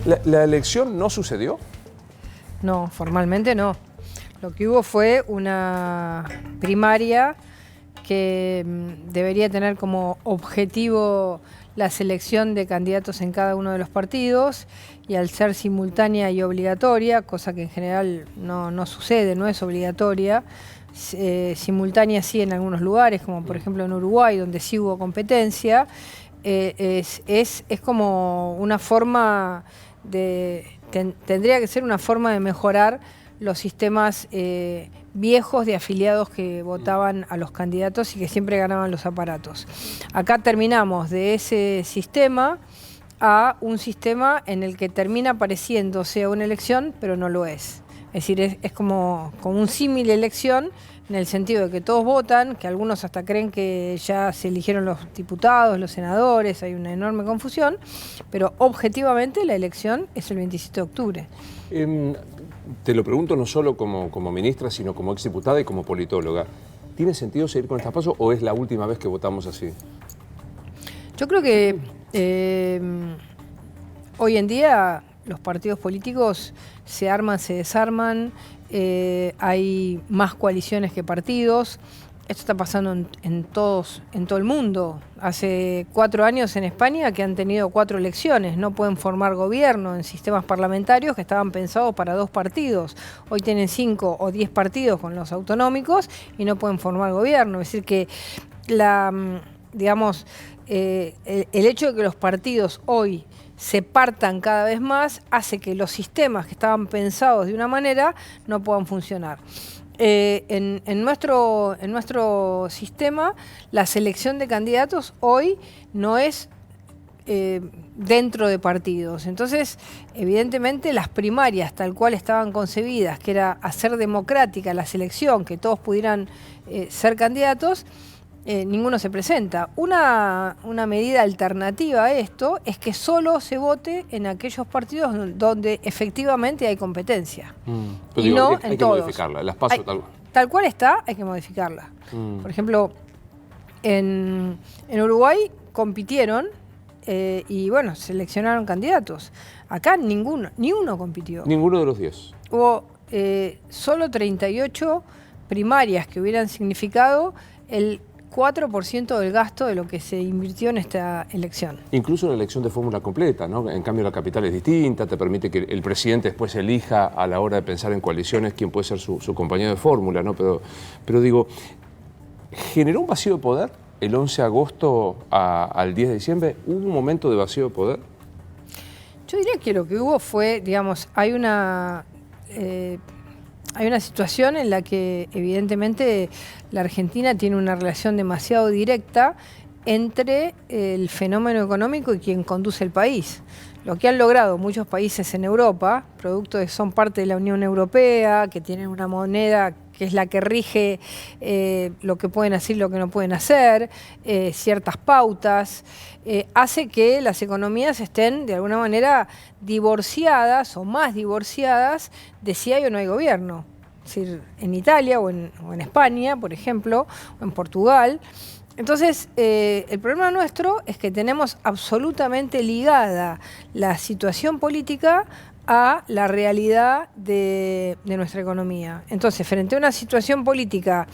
¿La elección no sucedió? No, formalmente no. Lo que hubo fue una primaria que debería tener como objetivo la selección de candidatos en cada uno de los partidos, y al ser simultánea y obligatoria, cosa que en general no sucede, no es obligatoria, simultánea sí en algunos lugares, como por ejemplo en Uruguay, donde sí hubo competencia, es como una forma de... tendría que ser una forma de mejorar los sistemas viejos de afiliados que votaban a los candidatos y que siempre ganaban los aparatos. Acá terminamos de ese sistema a un sistema en el que termina pareciéndose a una elección, pero no lo es. Es decir, es como un símil elección, en el sentido de que todos votan, que algunos hasta creen que ya se eligieron los diputados, los senadores, hay una enorme confusión, pero objetivamente la elección es el 27 de octubre. Te lo pregunto no solo como ministra, sino como exdiputada y como politóloga. ¿Tiene sentido seguir con estas pasos o es la última vez que votamos así? Yo creo que hoy en día los partidos políticos se arman, se desarman, hay más coaliciones que partidos. Esto está pasando en todo el mundo. Hace 4 años en España que han tenido 4 elecciones, no pueden formar gobierno en sistemas parlamentarios que estaban pensados para 2 partidos. Hoy tienen 5 o 10 partidos con los autonómicos y no pueden formar gobierno. Es decir que digamos, el hecho de que los partidos hoy se partan cada vez más hace que los sistemas que estaban pensados de una manera no puedan funcionar. En nuestro sistema, la selección de candidatos hoy no es dentro de partidos. Entonces, evidentemente, las primarias, tal cual estaban concebidas, que era hacer democrática la selección, que todos pudieran ser candidatos, ninguno se presenta. Una medida alternativa a esto es que solo se vote en aquellos partidos donde efectivamente hay competencia. Pero y digo, no hay en que todos. modificarla, las paso Tal cual está, hay que modificarla. Por ejemplo, en Uruguay compitieron y bueno, seleccionaron candidatos. Acá ni uno compitió. Ninguno de los 10. Hubo solo 38 primarias que hubieran significado el 4% del gasto de lo que se invirtió en esta elección. Incluso una elección de fórmula completa, ¿no? En cambio la capital es distinta, te permite que el presidente después elija a la hora de pensar en coaliciones quién puede ser su compañero de fórmula, ¿no? Pero digo, ¿generó un vacío de poder el 11 de agosto al 10 de diciembre? ¿Hubo un momento de vacío de poder? Yo diría que lo que hubo fue, digamos, hay una situación en la que evidentemente la Argentina tiene una relación demasiado directa entre el fenómeno económico y quien conduce el país. Lo que han logrado muchos países en Europa, producto de que son parte de la Unión Europea, que tienen una moneda que es la que rige lo que pueden hacer y lo que no pueden hacer, ciertas pautas, hace que las economías estén de alguna manera divorciadas o más divorciadas de si hay o no hay gobierno. Es decir, en Italia o en España, por ejemplo, o en Portugal. Entonces, el problema nuestro es que tenemos absolutamente ligada la situación política a la realidad de nuestra economía. Entonces, frente a una situación política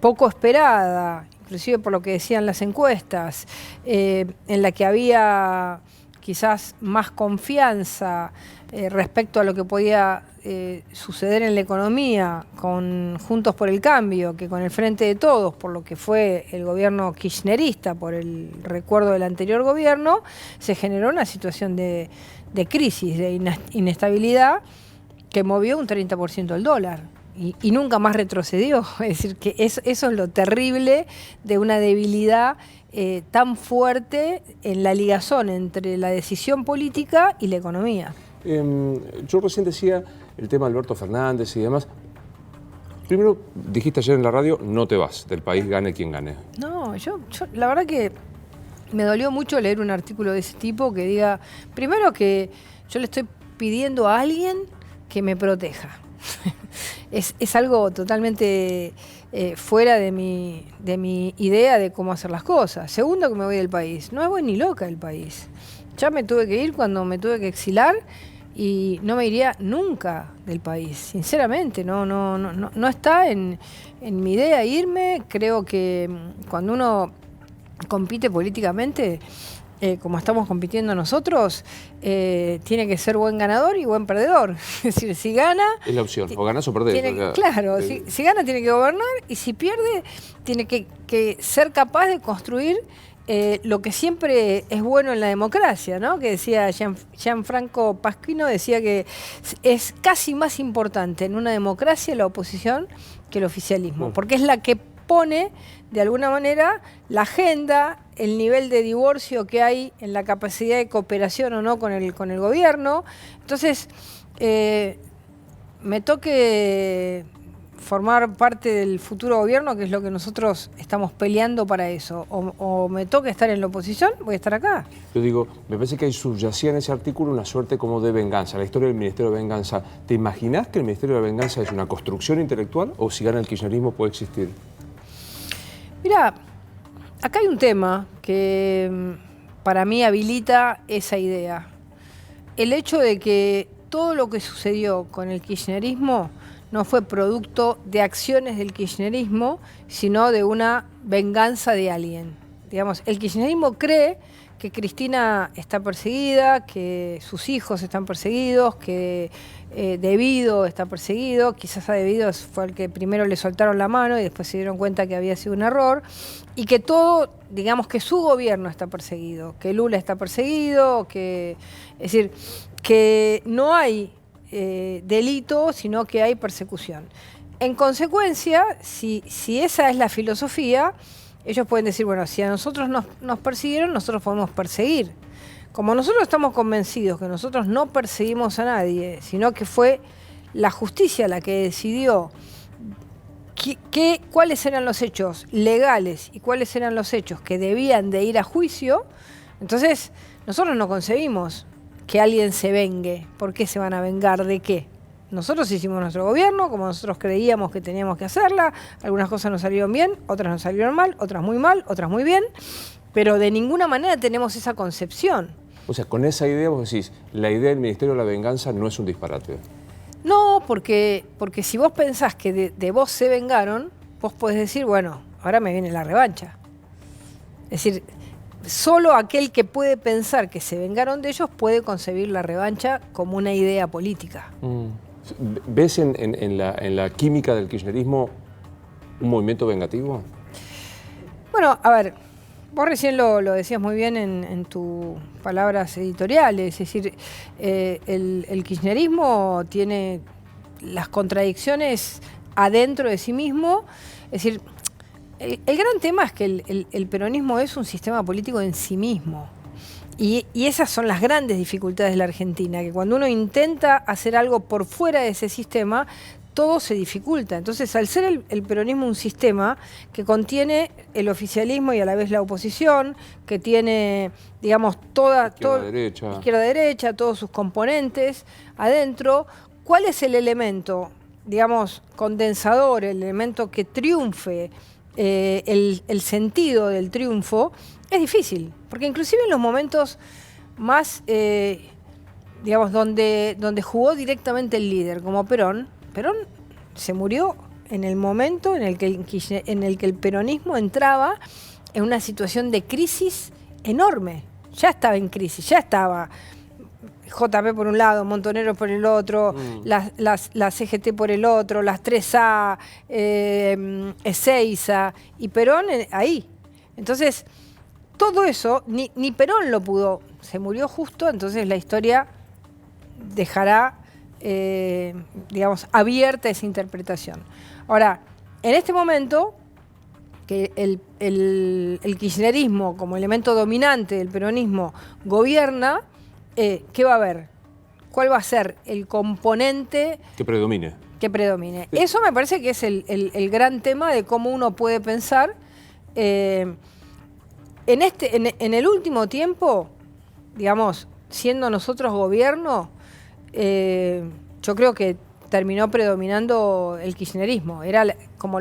poco esperada, inclusive por lo que decían las encuestas, en la que había quizás más confianza respecto a lo que podía suceder en la economía con Juntos por el Cambio que con el Frente de Todos, por lo que fue el gobierno kirchnerista, por el recuerdo del anterior gobierno, se generó una situación de crisis, de inestabilidad que movió un 30% el dólar y nunca más retrocedió. Es decir, que eso es lo terrible de una debilidad tan fuerte en la ligazón entre la decisión política y la economía. Yo recién decía el tema de Alberto Fernández y demás. Primero, dijiste ayer en la radio, no te vas del país, gane quien gane. No, yo la verdad que me dolió mucho leer un artículo de ese tipo que diga, primero que yo le estoy pidiendo a alguien que me proteja. Es algo totalmente fuera de mi idea de cómo hacer las cosas. Segundo, que me voy del país. No me voy ni loca del país. Ya me tuve que ir cuando me tuve que exilar y no me iría nunca del país, sinceramente. No está en mi idea irme. Creo que cuando uno compite políticamente, como estamos compitiendo nosotros, tiene que ser buen ganador y buen perdedor. Es decir, si gana... Es la opción, o ganas o perdés. Claro, si gana tiene que gobernar y si pierde tiene que ser capaz de construir lo que siempre es bueno en la democracia, ¿no? Que decía Gianfranco Pasquino, decía que es casi más importante en una democracia la oposición que el oficialismo, porque es la que pone de alguna manera la agenda, el nivel de divorcio que hay en la capacidad de cooperación o no con el gobierno. Entonces, me toque formar parte del futuro gobierno, que es lo que nosotros estamos peleando para eso, o me toque estar en la oposición, voy a estar acá. Yo digo, me parece que hay subyacía en ese artículo una suerte como de venganza, la historia del Ministerio de Venganza. ¿Te imaginás que el Ministerio de la Venganza es una construcción intelectual o si gana el kirchnerismo puede existir? Mira, acá hay un tema que para mí habilita esa idea. El hecho de que todo lo que sucedió con el kirchnerismo no fue producto de acciones del kirchnerismo, sino de una venganza de alguien. Digamos, el kirchnerismo cree que Cristina está perseguida, que sus hijos están perseguidos, que Debido está perseguido, quizás a Debido fue el que primero le soltaron la mano y después se dieron cuenta que había sido un error, y que todo, digamos que su gobierno está perseguido, que Lula está perseguido, es decir, que no hay delito, sino que hay persecución. En consecuencia, si esa es la filosofía, ellos pueden decir, bueno, si a nosotros nos persiguieron, nosotros podemos perseguir. Como nosotros estamos convencidos que nosotros no perseguimos a nadie, sino que fue la justicia la que decidió cuáles eran los hechos legales y cuáles eran los hechos que debían de ir a juicio, entonces nosotros no concebimos que alguien se vengue. ¿Por qué se van a vengar? ¿De qué? Nosotros hicimos nuestro gobierno como nosotros creíamos que teníamos que hacerla. Algunas cosas nos salieron bien, otras nos salieron mal, otras muy bien, pero de ninguna manera tenemos esa concepción. O sea, con esa idea vos decís, la idea del Ministerio de la Venganza no es un disparate. No, porque si vos pensás que de vos se vengaron, vos podés decir, bueno, ahora me viene la revancha. Es decir, solo aquel que puede pensar que se vengaron de ellos puede concebir la revancha como una idea política. ¿Ves en la química del kirchnerismo un movimiento vengativo? Bueno, a ver, vos recién lo decías muy bien en tus palabras editoriales, es decir, el kirchnerismo tiene las contradicciones adentro de sí mismo, es decir, el gran tema es que el peronismo es un sistema político en sí mismo. Y esas son las grandes dificultades de la Argentina, que cuando uno intenta hacer algo por fuera de ese sistema, todo se dificulta. Entonces, al ser el peronismo un sistema que contiene el oficialismo y a la vez la oposición, que tiene, digamos, izquierda-derecha, todos sus componentes adentro, ¿cuál es el elemento, digamos, condensador, el elemento que triunfe, el sentido del triunfo? Es difícil, porque inclusive en los momentos más, digamos, donde jugó directamente el líder, como Perón se murió en el momento en el que el peronismo entraba en una situación de crisis enorme. Ya estaba en crisis, ya estaba JP por un lado, Montonero por el otro, la CGT por el otro, las 3A, Ezeiza, y Perón ahí. Entonces, todo eso, ni Perón lo pudo, se murió justo, entonces la historia dejará, digamos, abierta esa interpretación. Ahora, en este momento, que el kirchnerismo como elemento dominante del peronismo gobierna, ¿qué va a haber? ¿Cuál va a ser el componente que predomine? Que predomine. Eso me parece que es el gran tema de cómo uno puede pensar. En el último tiempo, digamos, siendo nosotros gobierno, yo creo que terminó predominando el kirchnerismo. Era como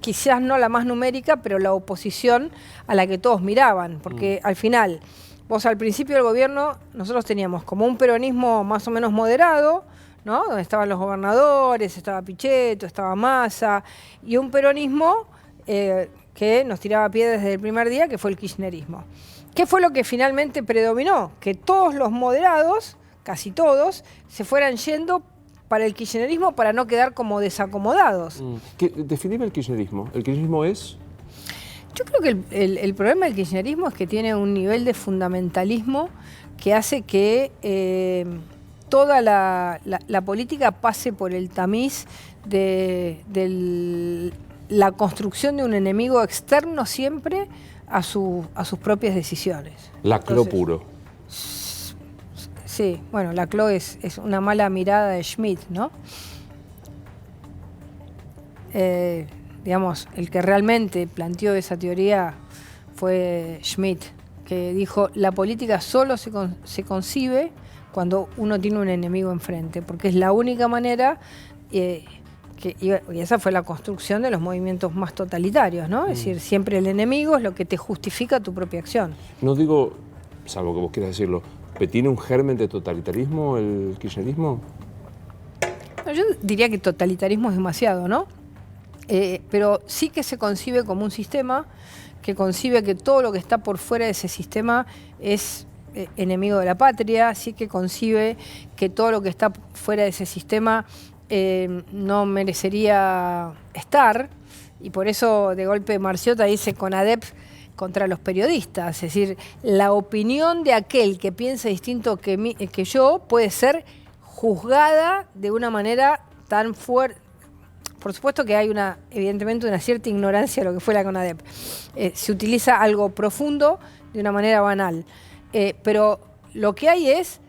quizás no la más numérica, pero la oposición a la que todos miraban, porque al final vos al principio del gobierno, nosotros teníamos como un peronismo más o menos moderado, ¿no? Donde estaban los gobernadores, estaba Pichetto, estaba Massa, y un peronismo que nos tiraba pie desde el primer día, que fue el kirchnerismo. ¿Qué fue lo que finalmente predominó? Que todos los moderados, casi todos, se fueran yendo para el kirchnerismo para no quedar como desacomodados. Definime el kirchnerismo. ¿El kirchnerismo es? Yo creo que el problema del kirchnerismo es que tiene un nivel de fundamentalismo que hace que toda la política pase por el tamiz de la construcción de un enemigo externo siempre a sus propias decisiones. Lacló puro. Sí, bueno, Lacló es una mala mirada de Schmitt, ¿no? Digamos, el que realmente planteó esa teoría fue Schmitt, que dijo, la política solo se concibe cuando uno tiene un enemigo enfrente, porque es la única manera, y esa fue la construcción de los movimientos más totalitarios, ¿no? Es decir, siempre el enemigo es lo que te justifica tu propia acción. No digo, salvo que vos quieras decirlo, ¿pero tiene un germen de totalitarismo el kirchnerismo? No, yo diría que totalitarismo es demasiado, ¿no? Pero sí que se concibe como un sistema que concibe que todo lo que está por fuera de ese sistema es enemigo de la patria, sí que concibe que todo lo que está fuera de ese sistema no merecería estar, y por eso de golpe Marciota dice CONADEP contra los periodistas, es decir, la opinión de aquel que piensa distinto que yo puede ser juzgada de una manera tan fuerte. Por supuesto que hay evidentemente una cierta ignorancia de lo que fue la CONADEP. Se utiliza algo profundo de una manera banal. Pero lo que hay es,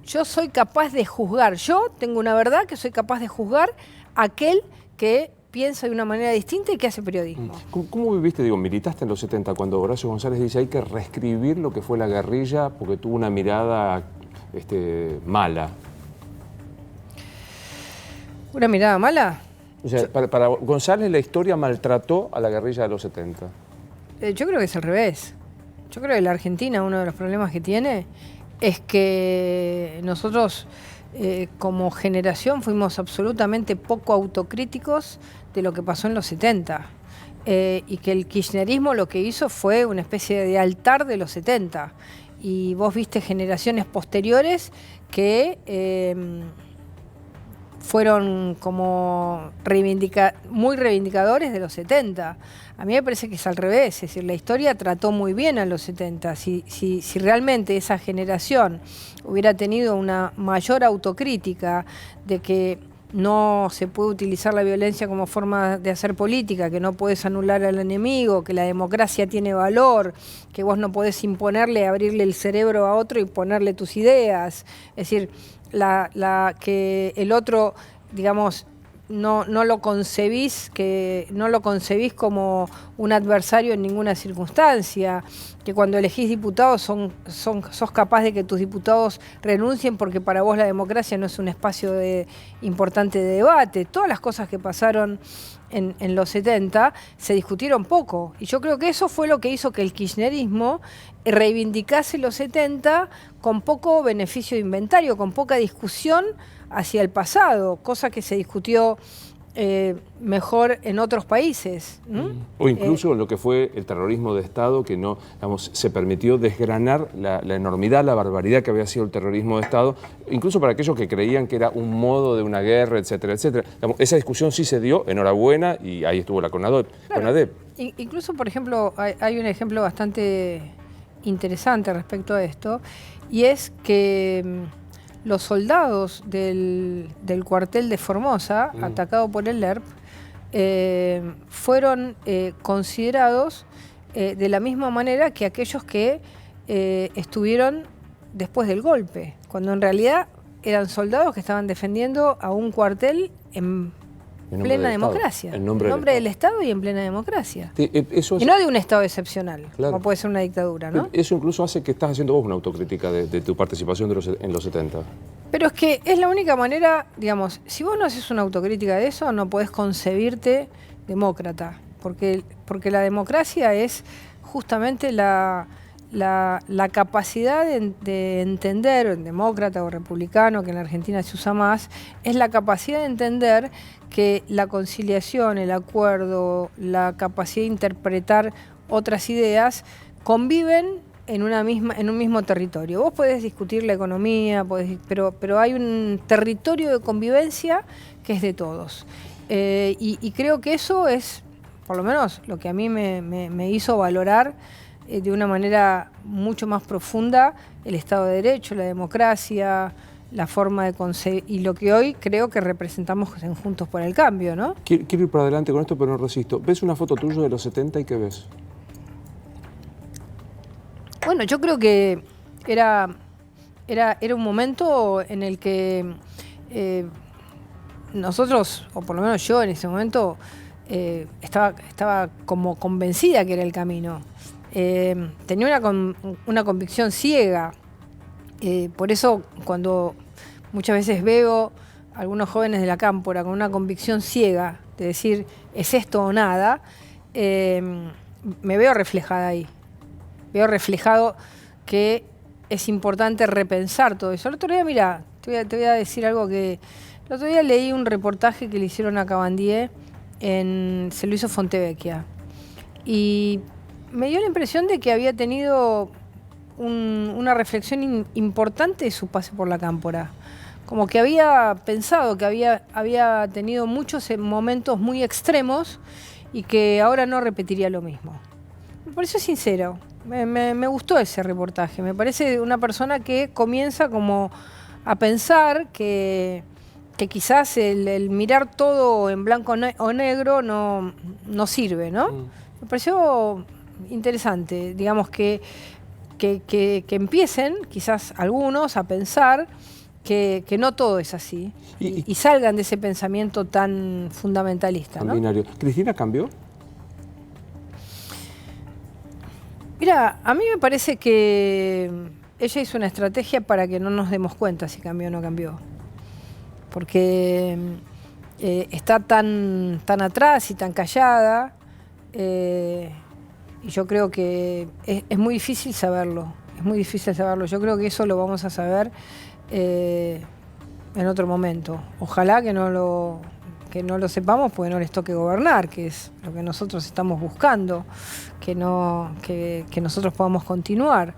yo soy capaz de juzgar, yo tengo una verdad que soy capaz de juzgar a aquel que piensa de una manera distinta y que hace periodismo. ¿Cómo viviste, militaste en los 70 cuando Horacio González dice hay que reescribir lo que fue la guerrilla porque tuvo una mirada mala? ¿Una mirada mala? O sea, para González la historia maltrató a la guerrilla de los 70. Yo creo que es al revés. Yo creo que la Argentina, uno de los problemas que tiene es que nosotros como generación fuimos absolutamente poco autocríticos de lo que pasó en los 70. Y que el kirchnerismo lo que hizo fue una especie de altar de los 70. Y vos viste generaciones posteriores que fueron como muy reivindicadores de los 70. A mí me parece que es al revés, es decir, la historia trató muy bien a los 70. Si realmente esa generación hubiera tenido una mayor autocrítica de que no se puede utilizar la violencia como forma de hacer política, que no puedes anular al enemigo, que la democracia tiene valor, que vos no podés imponerle, abrirle el cerebro a otro y ponerle tus ideas. Es decir, que el otro, digamos, no lo concebís como un adversario en ninguna circunstancia, que cuando elegís diputados sos capaz de que tus diputados renuncien porque para vos la democracia no es un espacio importante de debate. Todas las cosas que pasaron en los 70 se discutieron poco, y yo creo que eso fue lo que hizo que el kirchnerismo reivindicase los 70 con poco beneficio de inventario, con poca discusión hacia el pasado, cosa que se discutió mejor en otros países. O incluso lo que fue el terrorismo de Estado, que no, se permitió desgranar la enormidad, la barbaridad que había sido el terrorismo de Estado, incluso para aquellos que creían que era un modo de una guerra, etcétera, etcétera. Esa discusión sí se dio, enhorabuena, y ahí estuvo la CONADEP. Claro. Incluso, por ejemplo, hay un ejemplo bastante interesante respecto a esto, y es que los soldados del cuartel de Formosa, atacado por el ERP, fueron considerados de la misma manera que aquellos que estuvieron después del golpe, cuando en realidad eran soldados que estaban defendiendo a un cuartel en plena democracia. En nombre del Estado y en plena democracia. Y no de un Estado excepcional, claro, como puede ser una dictadura, ¿no? Eso incluso hace que estás haciendo vos una autocrítica de tu participación en los 70. Pero es que es la única manera, digamos, si vos no haces una autocrítica de eso, no podés concebirte demócrata, porque la democracia es justamente la la capacidad de entender, demócrata o republicano, que en la Argentina se usa más, es la capacidad de entender que la conciliación, el acuerdo, la capacidad de interpretar otras ideas conviven en un mismo territorio. Vos podés discutir la economía, pero hay un territorio de convivencia que es de todos. Y creo que eso es, por lo menos, lo que a mí me hizo valorar de una manera mucho más profunda el Estado de Derecho, la democracia, la forma de conseguir, y lo que hoy creo que representamos en Juntos por el Cambio, ¿no? Quiero ir para adelante con esto, pero no resisto. ¿Ves una foto tuya de los 70 y qué ves? Bueno, yo creo que era un momento en el que nosotros, o por lo menos yo en ese momento, estaba como convencida que era el camino. Tenía una convicción ciega. Por eso cuando muchas veces veo a algunos jóvenes de la Cámpora con una convicción ciega de decir es esto o nada, me veo reflejada ahí. Veo reflejado que es importante repensar todo eso. El otro día, mira, te voy a decir algo que... El otro día leí un reportaje que le hicieron a Cabandier, se lo hizo Fontevecchia, y me dio la impresión de que había tenido una reflexión importante de su pase por la Cámpora. Como que había pensado que había tenido muchos momentos muy extremos y que ahora no repetiría lo mismo. Me pareció sincero. Me gustó ese reportaje. Me parece una persona que comienza como a pensar que quizás el mirar todo en blanco o negro no sirve, ¿no? Me pareció interesante, digamos, que empiecen, quizás algunos, a pensar que no todo es así y salgan de ese pensamiento tan fundamentalista, ¿no? Binario. ¿Cristina cambió? Mira, a mí me parece que ella hizo una estrategia para que no nos demos cuenta si cambió o no cambió. Porque está tan atrás y tan callada, y yo creo que es muy difícil saberlo. Es muy difícil saberlo. Yo creo que eso lo vamos a saber en otro momento. Ojalá que no lo sepamos porque no les toque gobernar, que es lo que nosotros estamos buscando, que nosotros podamos continuar.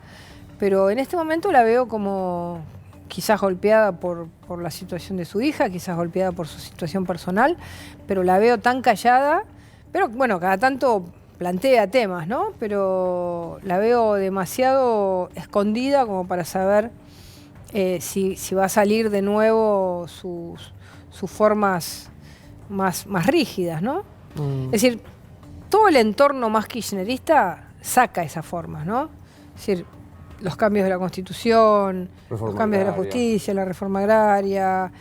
Pero en este momento la veo como quizás golpeada por la situación de su hija, quizás golpeada por su situación personal, pero la veo tan callada, pero bueno, cada tanto plantea temas, ¿no? Pero la veo demasiado escondida como para saber si va a salir de nuevo sus formas más rígidas, ¿no? Es decir, todo el entorno más kirchnerista saca esas formas, ¿no? Es decir, los cambios de la Constitución, los cambios de la justicia, la reforma agraria,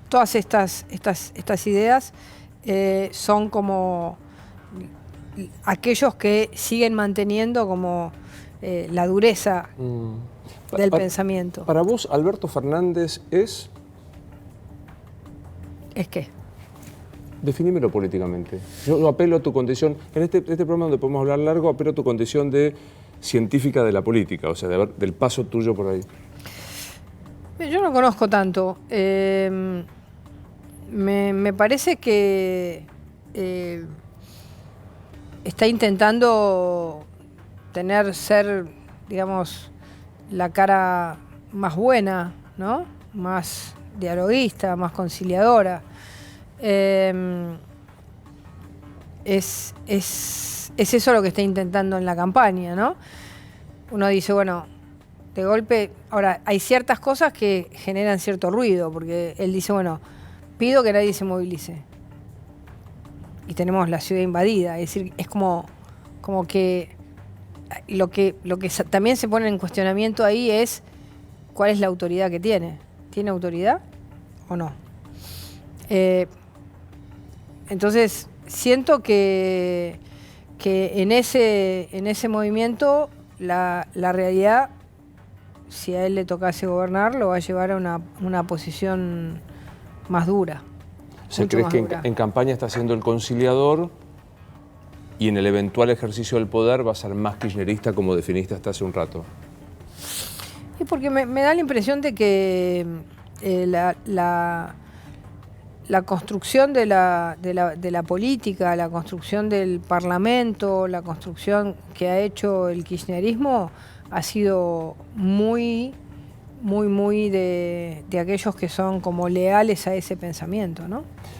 todas estas ideas son como aquellos que siguen manteniendo como la dureza del pensamiento. Para vos, Alberto Fernández es... ¿Es qué? Definímelo políticamente. Yo apelo a tu condición, en este programa donde podemos hablar largo, apelo a tu condición de científica de la política, o sea, del paso tuyo por ahí. Yo no conozco tanto. Me parece que está intentando ser, digamos, la cara más buena, ¿no? Más dialoguista, más conciliadora. Es eso lo que está intentando en la campaña, ¿no? Uno dice, bueno, de golpe... Ahora, hay ciertas cosas que generan cierto ruido, porque él dice, bueno, pido que nadie se movilice. Y tenemos la ciudad invadida. Es decir, es como que lo que también se pone en cuestionamiento ahí es cuál es la autoridad que tiene. ¿Tiene autoridad o no? Entonces, siento que en ese movimiento la realidad, si a él le tocase gobernar, lo va a llevar a una posición más dura. O sea, ¿crees que en campaña está siendo el conciliador y en el eventual ejercicio del poder va a ser más kirchnerista, como definiste hasta hace un rato? Y porque me da la impresión de que la construcción de la política, la construcción del Parlamento, la construcción que ha hecho el kirchnerismo ha sido muy de aquellos que son como leales a ese pensamiento, ¿no?